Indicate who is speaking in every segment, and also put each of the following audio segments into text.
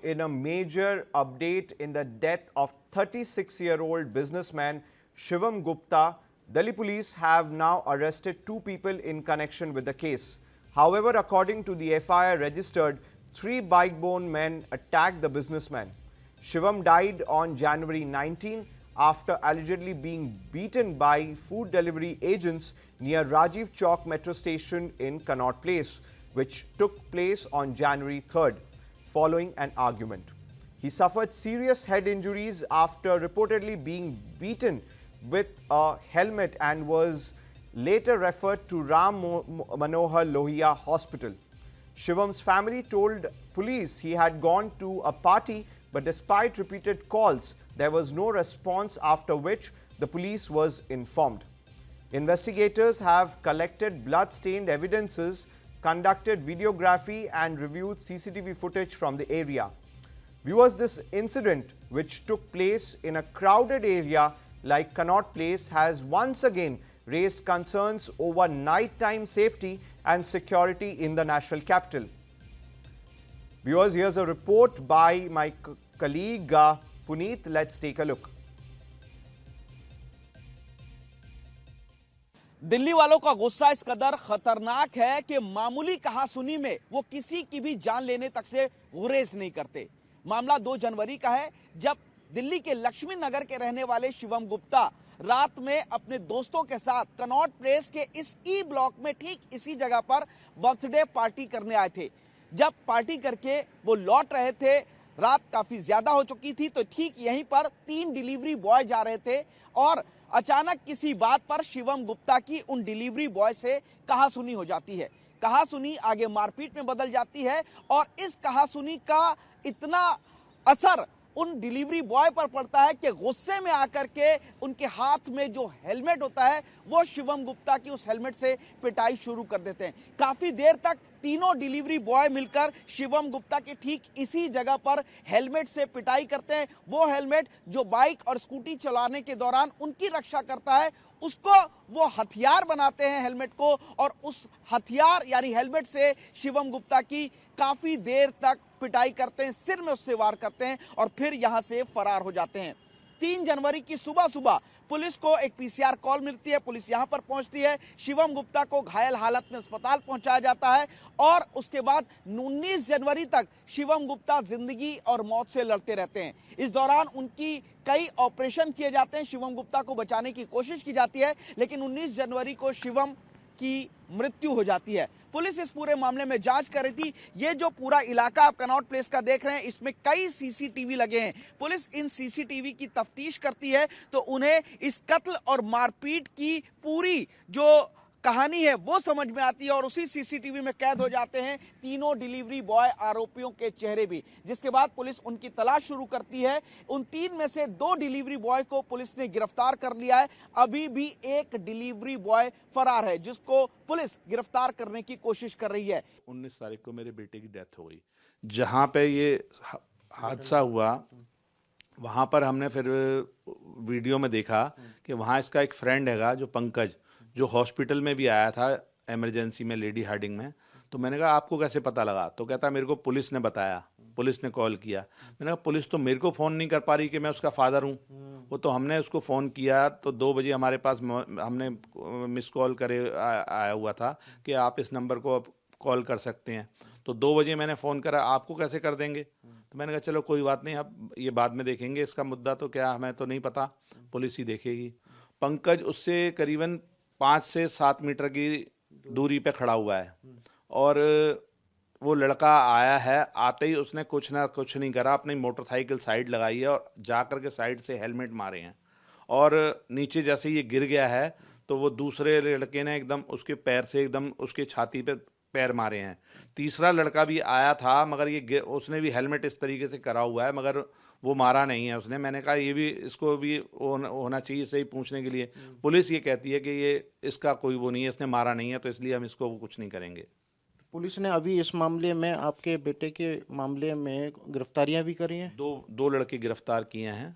Speaker 1: in a major update in the death of 36-year-old businessman Shivam Gupta. Delhi police have now arrested 2 people in connection with the case. However, according to the FIR registered, 3 bike-borne men attacked the businessman. Shivam died on January 19 after allegedly being beaten by food delivery agents near Rajiv Chowk metro station in Connaught Place, which took place on January 3rd, following an argument. He suffered serious head injuries after reportedly being beaten with a helmet and was later referred to Ram Manohar Lohia Hospital. Shivam's family told police he had gone to a party, but despite repeated calls, there was no response, after which the police was informed. Investigators have collected blood-stained evidences, conducted videography and reviewed CCTV footage from the area. Viewers, this incident, which took place in a crowded area like Connaught Place, has once again raised concerns over nighttime safety and security in the national capital. Viewers, here's a report by my colleague Puneet. Let's take a look.
Speaker 2: Delhi वालों का गुस्सा इस कदर खतरनाक है कि मामूली कहासुनी में वो किसी की भी जान लेने तक से गुरेज नहीं करते। मामला 2 जनवरी का है, जब दिल्ली के लक्ष्मी नगर के रहने वाले शिवम गुप्ता रात में अपने दोस्तों के साथ कनॉट प्लेस के इस ई ब्लॉक में ठीक इसी जगह पर बर्थडे पार्टी करने आए थे। जब पार्टी करके वो लौट रहे थे, रात काफी ज्यादा हो चुकी थी, तो ठीक यहीं पर 3 डिलीवरी बॉय जा रहे थे और अचानक किसी बात पर शिवम गुप्ता की उन डिलीवरी बॉय से कहासुनी हो जाती है। कहासुनी आगे मारपीट में बदल जाती है और इस कहासुनी का इतना असर उन डिलीवरी बॉय पर पड़ता है कि गुस्से में आकर के उनके हाथ में जो हेलमेट होता है वो शिवम गुप्ता की उस हेलमेट से पिटाई शुरू कर देते हैं। काफी देर तक तीनों डिलीवरी बॉय मिलकर शिवम गुप्ता के ठीक इसी जगह पर हेलमेट से पिटाई करते हैं। वो हेलमेट जो बाइक और स्कूटी चलाने के दौरान उनकी रक्षा करता है, उसको वो हथियार बनाते हैं हेलमेट को, और उस हथियार यानी हेलमेट से शिवम गुप्ता की काफी देर तक पिटाई करते हैं, सिर में उससे वार करते हैं और फिर यहां से फरार हो जाते हैं। 3 जनवरी की सुबह सुबह पुलिस को एक पीसीआर कॉल मिलती है, पुलिस यहां पर पहुंचती है, शिवम गुप्ता को घायल हालत में अस्पताल पहुंचाया जाता है और उसके बाद 19 जनवरी तक शिवम गुप्ता जिंदगी और मौत से लड़ते रहते हैं। इस दौरान उनकी कई ऑपरेशन किए जाते हैं, शिवम गुप्ता को बचाने की कोशिश की जाती है, लेकिन 19 जनवरी को शिवम की मृत्यु हो जाती है। पुलिस इस पूरे मामले में जांच कर रही थी। ये जो पूरा इलाका आप कनॉट प्लेस का देख रहे हैं, इसमें कई सीसीटीवी लगे हैं। पुलिस इन सीसीटीवी की तफ्तीश करती है तो उन्हें इस कत्ल और मारपीट की पूरी जो कहानी है वो समझ में आती है और उसी सीसीटीवी में कैद हो जाते हैं तीनों डिलीवरी बॉय आरोपियों के चेहरे भी, जिसके बाद पुलिस उनकी तलाश शुरू करती है। उन 3 में से 2 डिलीवरी बॉय को पुलिस ने गिरफ्तार कर लिया है। अभी भी एक डिलीवरी बॉय फरार है, जिसको पुलिस गिरफ्तार करने की कोशिश कर रही है।
Speaker 3: 19 तारीख को मेरे बेटे की डेथ हो गई। जहां पे ये हादसा हुआ वहां पर हमने फिर वीडियो में देखा कि वहां इसका एक फ्रेंड हैगा जो पंकज, जो हॉस्पिटल में भी आया था इमरजेंसी में लेडी हार्डिंग में। तो मैंने कहा आपको कैसे पता लगा? तो कहता मेरे को पुलिस ने बताया, पुलिस ने कॉल किया। मैंने कहा पुलिस तो मेरे को फ़ोन नहीं कर पा रही कि मैं उसका फादर हूँ। वो तो हमने उसको फ़ोन किया तो 2 बजे हमारे पास हमने मिस कॉल करे आया हुआ था कि आप इस नंबर को कॉल कर सकते हैं। तो 2 बजे मैंने फ़ोन करा, आपको कैसे कर देंगे? तो मैंने कहा चलो कोई बात नहीं, अब ये बाद में देखेंगे, इसका मुद्दा तो क्या हमें तो नहीं पता, पुलिस ही देखेगी। पंकज उससे करीबन 5 से 7 मीटर की दूरी पे खड़ा हुआ है और वो लड़का आया है। आते ही उसने कुछ नहीं करा, अपनी मोटरसाइकिल साइड लगाई है और जाकर के साइड से हेलमेट मारे हैं और नीचे जैसे ये गिर गया है तो वो दूसरे लड़के ने एकदम उसके पैर से एकदम उसके छाती पे पैर मारे हैं। तीसरा लड़का भी आया था मगर ये उसने भी हेलमेट इस तरीके से करा हुआ है मगर वो मारा नहीं है उसने। मैंने कहा ये भी इसको भी होना चाहिए सही पूछने के लिए। पुलिस ये कहती है कि ये इसका कोई वो नहीं है, इसने मारा नहीं है, तो इसलिए हम इसको कुछ नहीं करेंगे।
Speaker 4: पुलिस ने अभी इस मामले में, आपके बेटे के मामले में, गिरफ्तारियां भी करी हैं।
Speaker 3: दो लड़के गिरफ्तार किए हैं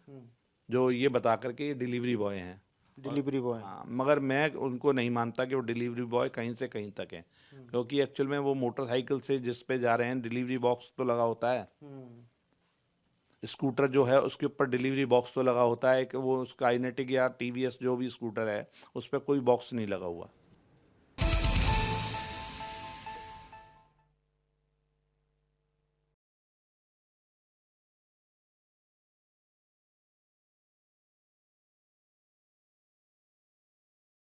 Speaker 3: जो ये बता करके ये डिलीवरी बॉय हैं।
Speaker 4: Delivery boy.
Speaker 3: हाँ, मगर मैं उनको नहीं मानता कि वो डिलीवरी बॉय कहीं से कहीं तक है, क्योंकि एक्चुअल में वो मोटरसाइकिल से जिस पे जा रहे हैं डिलीवरी बॉक्स तो लगा होता है। स्कूटर जो है उसके ऊपर डिलीवरी बॉक्स तो लगा होता है कि वो उसका काइनेटिक या टीवीएस जो भी स्कूटर है उस पर कोई बॉक्स नहीं लगा हुआ।